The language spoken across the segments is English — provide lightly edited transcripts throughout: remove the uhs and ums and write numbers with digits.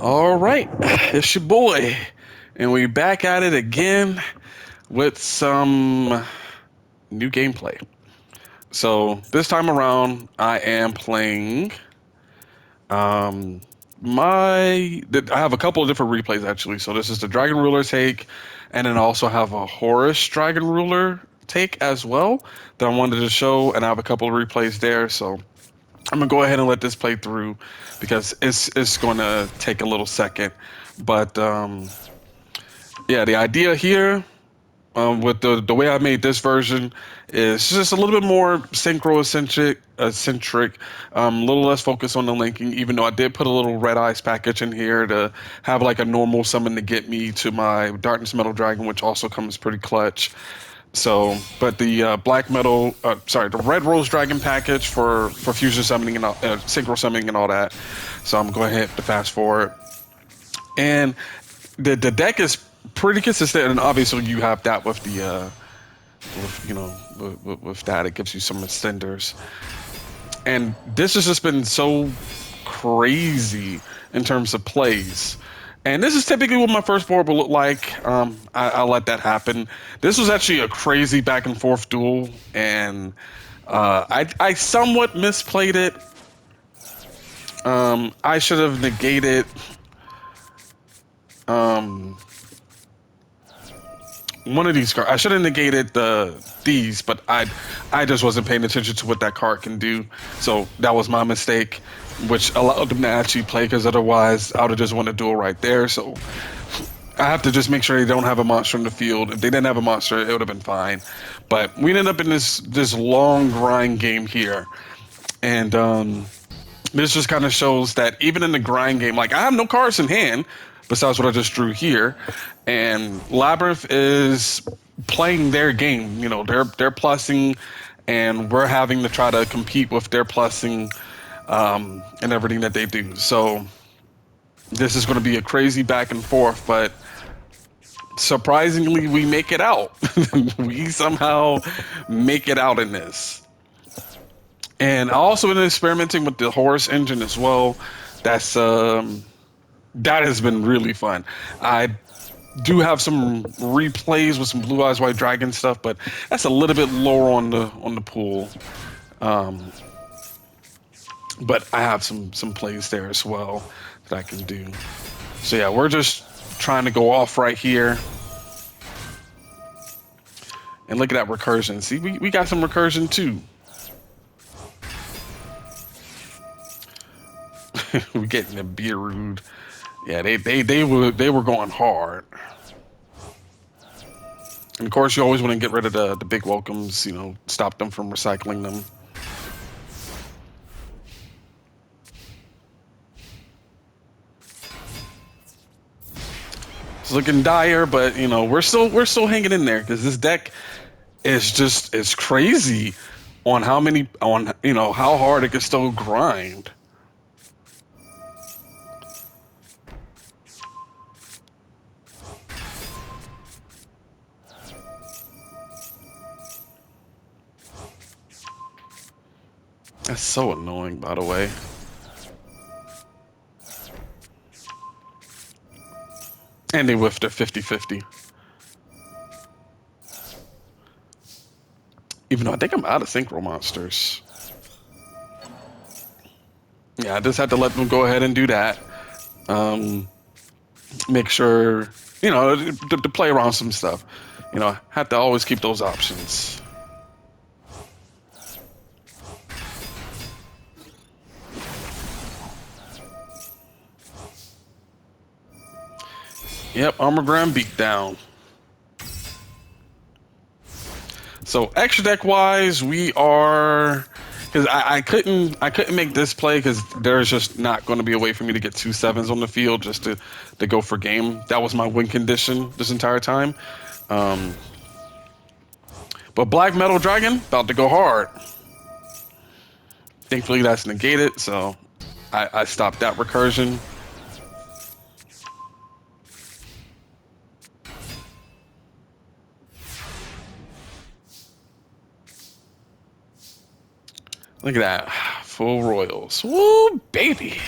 All right, it's your boy, and we back at it again with some new gameplay. So this time around, I am playing. Um, I have a couple of different replays actually. So this is the Dragon Ruler take, and then I also have a Horus Dragon Ruler take as well that I wanted to show, and I have a couple of replays there. So I'm gonna go ahead and let this play through because it's gonna take a little second, but yeah, the idea here with the way I made this version is just a little bit more eccentric, a little less focus on the linking. Even though I did put a little red eyes package in here to have like a normal summon to get me to my Darkness Metal Dragon, which also comes pretty clutch. So, but the the Red Rose Dragon package for fusion summoning and synchro summoning and all that. So I'm going ahead to fast forward, and the deck is pretty consistent, and obviously you have that with the with that it gives you some extenders, and this has just been so crazy in terms of plays. And this is typically what my first board will look like. I'll let that happen. This was actually a crazy back and forth duel, and I somewhat misplayed it. I should have negated um, one of these cards. I should have negated these, but I just wasn't paying attention to what that card can do. So that was my mistake, which allowed them to actually play. Because otherwise, I would have just won a duel right there. So I have to just make sure they don't have a monster in the field. If they didn't have a monster, it would have been fine. But we ended up in this long grind game here, and this just kind of shows that even in the grind game, like I have no cards in hand besides what I just drew here, and Labyrinth is playing their game. You know, they're plussing, and we're having to try to compete with their plussing and everything that they do. So this is going to be a crazy back and forth, but surprisingly, we make it out. We somehow make it out in this. And I also been experimenting with the Horus engine as well. That's that has been really fun. I do have some replays with some Blue Eyes White Dragon stuff, but that's a little bit lower on the pool. Um, but I have some plays there as well that I can do. So yeah, we're just trying to go off right here. And look at that recursion. See, we got some recursion too. We getting a beer rude. Yeah, they were going hard. And of course, you always want to get rid of the big welcomes. You know, stop them from recycling them. It's looking dire, but you know we're still hanging in there because this deck is just it's crazy on how hard it can still grind. That's so annoying, by the way. And they whiffed a 50-50. Even though I think I'm out of synchro monsters. Yeah, I just had to let them go ahead and do that. Make sure, to play around some stuff. You know, have to always keep those options. Yep, Armor Gram beat down. So extra deck wise, we are because I couldn't make this play because there's just not going to be a way for me to get 2 7s on the field just to go for game. That was my win condition this entire time. Um, but Black Metal Dragon about to go hard. Thankfully that's negated, so I stopped that recursion. Look at that. Full royals. Woo, baby.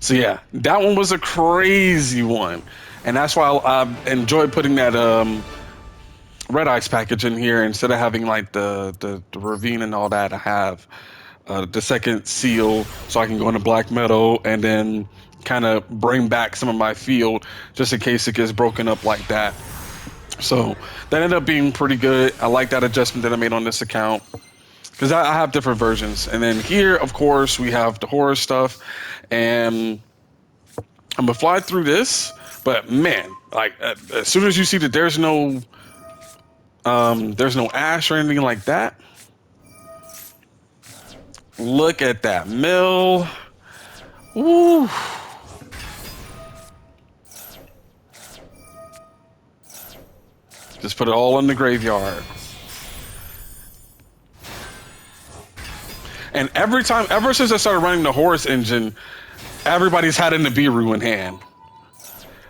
So yeah, that one was a crazy one, and that's why I enjoy putting that red ice package in here instead of having like the ravine and all that. I have the second seal, so I can go into black metal and then kind of bring back some of my field just in case it gets broken up like that. So that ended up being pretty good. I like that adjustment that I made on this account because I have different versions. And then here, of course, we have the horror stuff, and I'm gonna fly through this. But man, like as soon as you see that there's no ash or anything like that, look at that mill. Ooh. Just put it all in the graveyard. And every time, ever since I started running the Horus engine, everybody's had an Nibiru in hand.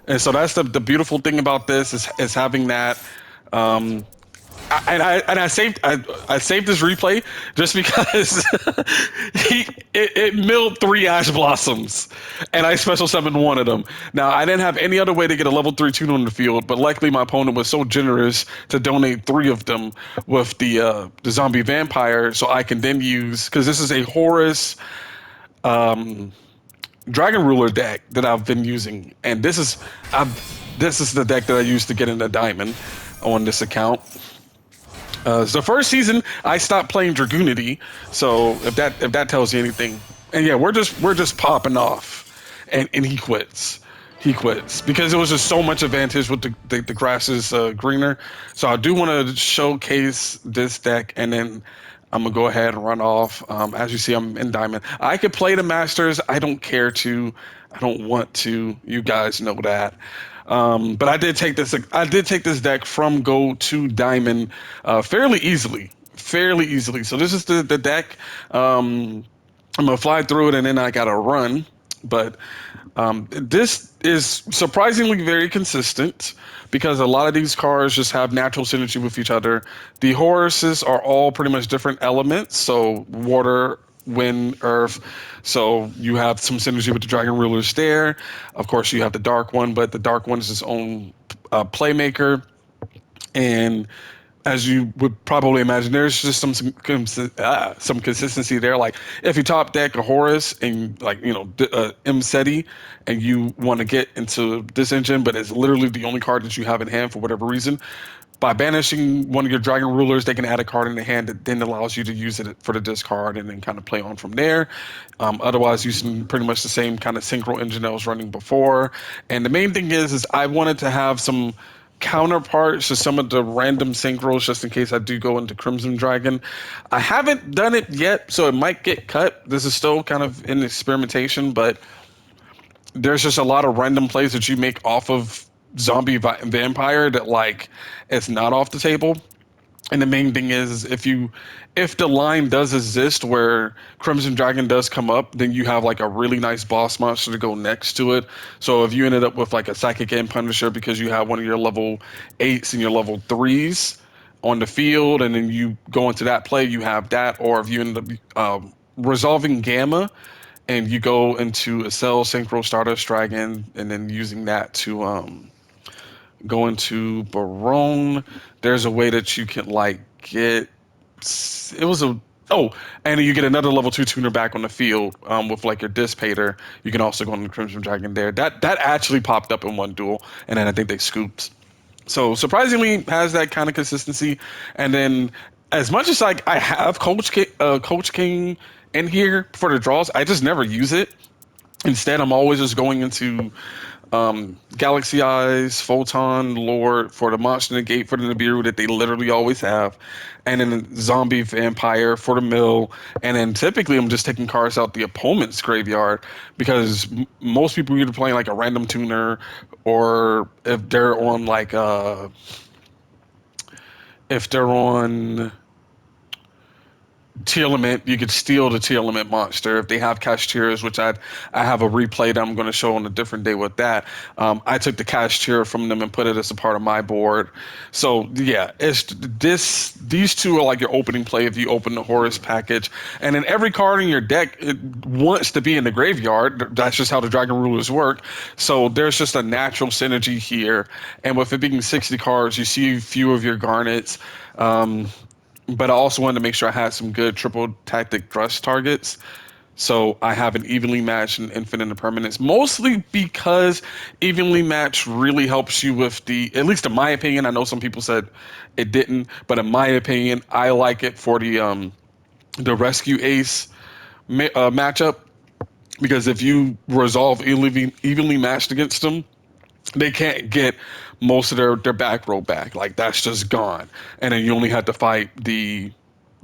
And so that's the beautiful thing about this is having that. Um, I saved this replay just because it milled 3 ash blossoms, and I special summoned one of them. Now I didn't have any other way to get a level 3 tune on the field, but luckily my opponent was so generous to donate 3 of them with the zombie vampire, so I can then use because this is a Horus Dragon Ruler deck that I've been using, and this is the deck that I used to get into Diamond on this account. So the first season I stopped playing Dragoonity, so if that tells you anything, and yeah, we're just popping off, and he quits. He quits because it was just so much advantage with the grass is greener. So I do want to showcase this deck, and then I'm gonna go ahead and run off. As you see, I'm in Diamond. I could play the Masters. I don't care to. I don't want to. You guys know that. But I did take this. I did take this deck from Gold to Diamond fairly easily. Fairly easily. So this is the deck. I'm gonna fly through it, and then I gotta run. But this is surprisingly very consistent because a lot of these cards just have natural synergy with each other. The Horuses are all pretty much different elements, so water, wind, earth. So you have some synergy with the Dragon Rulers there. Of course, you have the Dark One, but the Dark One is its own playmaker. And as you would probably imagine, there's just some consistency there. Like if you top deck a Horus and like M Seti, and you want to get into this engine, but it's literally the only card that you have in hand for whatever reason. By banishing one of your Dragon Rulers, they can add a card in the hand that then allows you to use it for the discard and then kind of play on from there. Otherwise, using pretty much the same kind of synchro engine that I was running before. And the main thing is I wanted to have some counterparts to some of the random synchros just in case I do go into Crimson Dragon. I haven't done it yet, so it might get cut. This is still kind of in experimentation, but there's just a lot of random plays that you make off of vampire that like it's not off the table. And the main thing is if the line does exist where Crimson Dragon does come up, then you have like a really nice boss monster to go next to it. So if you ended up with like a Psychic End Punisher because you have one of your level 8s and your level 3s on the field, and then you go into that play, you have that. Or if you end up resolving Gamma and you go into a Cell Synchro Stardust Dragon and then using that to go into Barone, there's a way that you can like get it was a oh, and you get another level 2 tuner back on the field with like your Dissipator. You can also go on the Crimson Dragon there. That actually popped up in one duel, and then I think they scooped. So surprisingly has that kind of consistency. And then as much as like I have Coach King in here for the draws, I just never use it. Instead, I'm always just going into Galaxy Eyes, Photon, Lord for the Monster Negate for the Nibiru that they literally always have, and then Zombie Vampire for the mill. And then typically I'm just taking cards out the opponent's graveyard because most people are either playing like a random tuner, or if they're on like if they're on tier limit. You could steal the tier limit monster if they have cash tiers, which I have a replay that I'm going to show on a different day with that. I took the cash tier from them and put it as a part of my board. So yeah, it's these two are like your opening play if you open the Horus package, and then every card in your deck it wants to be in the graveyard. That's just how the Dragon Rulers work. So there's just a natural synergy here, and with it being 60 cards, you see a few of your Garnets. But I also wanted to make sure I had some good triple tactic thrust targets. So I have an evenly matched and infinite impermanence, mostly because evenly matched really helps you with at least in my opinion, I know some people said it didn't, but in my opinion, I like it for the rescue ace matchup, because if you resolve evenly matched against them, they can't get most of their back row back. Like that's just gone. And then you only have to fight the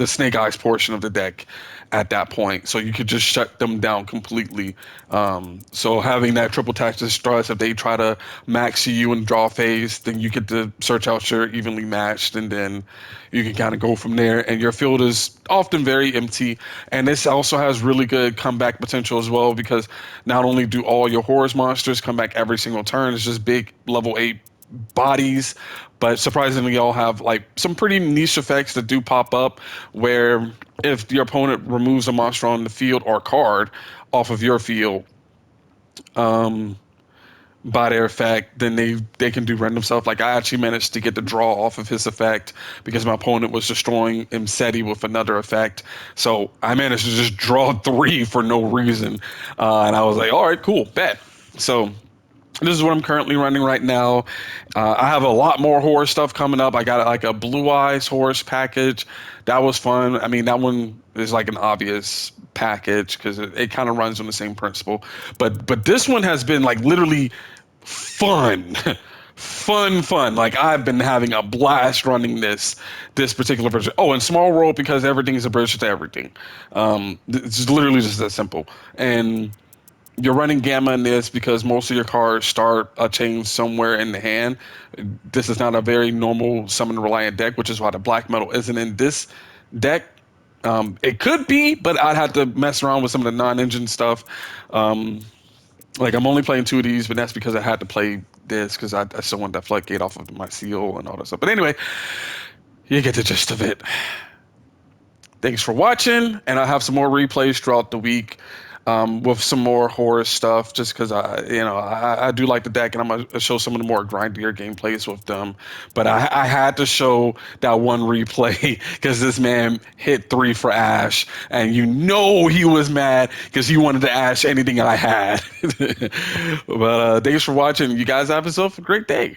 Snake Eyes portion of the deck at that point. So you could just shut them down completely. So having that triple tactic stress, if they try to max you and draw phase, then you get to search out your evenly matched, and then you can kind of go from there. And your field is often very empty. And this also has really good comeback potential as well, because not only do all your Horus monsters come back every single turn, it's just big level 8 bodies, but surprisingly all have like some pretty niche effects that do pop up, where if your opponent removes a monster on the field or card off of your field by their effect, then they can do random stuff. Like I actually managed to get the draw off of his effect because my opponent was destroying Imseti with another effect. So I managed to just draw 3 for no reason. And I was like, all right, cool, bet. So this is what I'm currently running right now. I have a lot more Horus stuff coming up. I got like a Blue Eyes Horus package. That was fun. I mean, that one is like an obvious package because it kind of runs on the same principle. But this one has been like literally fun. Fun. Like I've been having a blast running this particular version. Oh, and small world because everything is a bridge to everything. It's literally just that simple. And you're running Gamma in this because most of your cards start a chain somewhere in the hand. This is not a very normal summon reliant deck, which is why the black metal isn't in this deck. It could be, but I'd have to mess around with some of the non-engine stuff. Like I'm only playing 2 of these, but that's because I had to play this because I still want that floodgate off of my seal and all that stuff. But anyway, you get the gist of it. Thanks for watching, and I'll have some more replays throughout the week. With some more Horus stuff, just because I do like the deck, and I'm gonna show some of the more grindier gameplays with them. But I had to show that one replay because this man hit 3 for Ash, and he was mad because he wanted to Ash anything I had. But thanks for watching. You guys have yourself a great day.